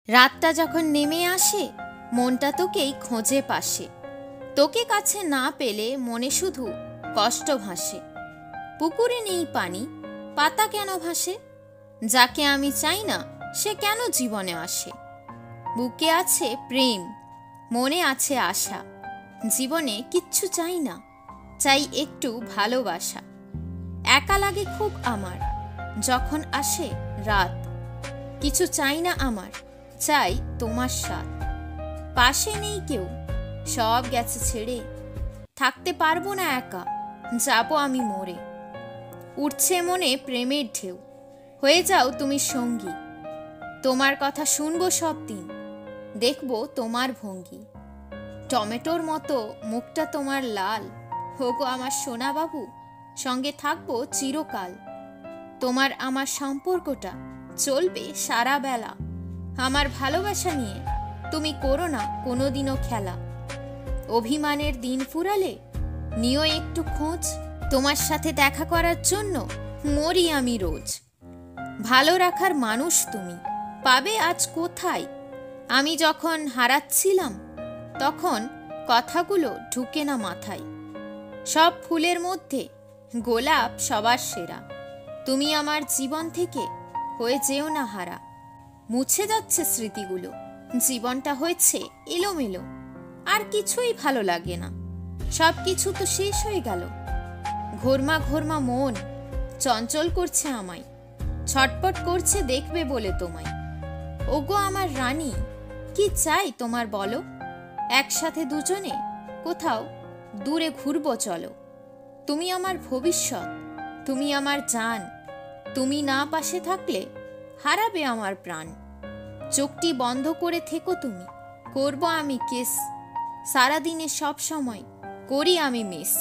রাতটা যখন নেমে আসে, মনটা তোকেই খোঁজে পাশে। তোকে কাছে না পেলে মনে শুধু কষ্ট ভাসে। পুকুরে নেই পানি, পাতা কেন ভাসে? যাকে আমি চাই না সে কেন জীবনে আসে? বুকে আছে প্রেম, মনে আছে আশা, জীবনে কিচ্ছু চাই না, চাই একটু ভালোবাসা। একা লাগে খুব আমার যখন আসে রাত, কিছু চাই না আমার, চাই তোমার সাথ। পাশে নেই কেউ, সব গেছে ছেড়ে, থাকতে পারবো না একা, যাবো আমি মরে। উঠছে মনে প্রেমের ঢেউ, হয়ে যাও তুমি সঙ্গী। তোমার কথা শুনবো সব দিন, দেখবো তোমার ভঙ্গি। টমেটোর মতো মুখটা তোমার লাল, হোগো আমার সোনা বাবু, সঙ্গে থাকবো চিরকাল। তোমার আমার সম্পর্কটা চলবে সারা বেলা, আমার ভালোবাসা নিয়ে তুমি করো না কোনোদিনও খেলা। অভিমানের দিন ফুরালে নিও একটু খোঁজ, তোমার সাথে দেখা করার জন্য মরি আমি রোজ। ভালো রাখার মানুষ তুমি পাবে আজ কোথায়? আমি যখন হারাচ্ছিলাম তখন কথাগুলো ঢুকে না মাথায়। সব ফুলের মধ্যে গোলাপ সবার সেরা, তুমি আমার জীবন থেকে হয়ে যেও না হারা। মুছে যাচ্ছে স্মৃতিগুলো, জীবনটা হয়েছে এলোমেলো, আর কিছুই ভালো লাগে না, সব কিছু তো শেষ হয়ে গেল। ঘোরমা ঘোরমা মন চঞ্চল করছে আমায়, ছটপট করছে দেখবে বলে তোমায়। ওগো আমার রানী, কি চাই তোমার বলো? একসাথে দুজনে কোথাও দূরে ঘুরবো চলো। তুমি আমার ভবিষ্যৎ, তুমি আমার জান, তুমি না পাশে থাকলে হারাবে আমার প্রাণ। চোখটি বন্ধ করে থেকো তুমি, করব আমি কিস, সারাদিনে সব সময় করি আমি মিস।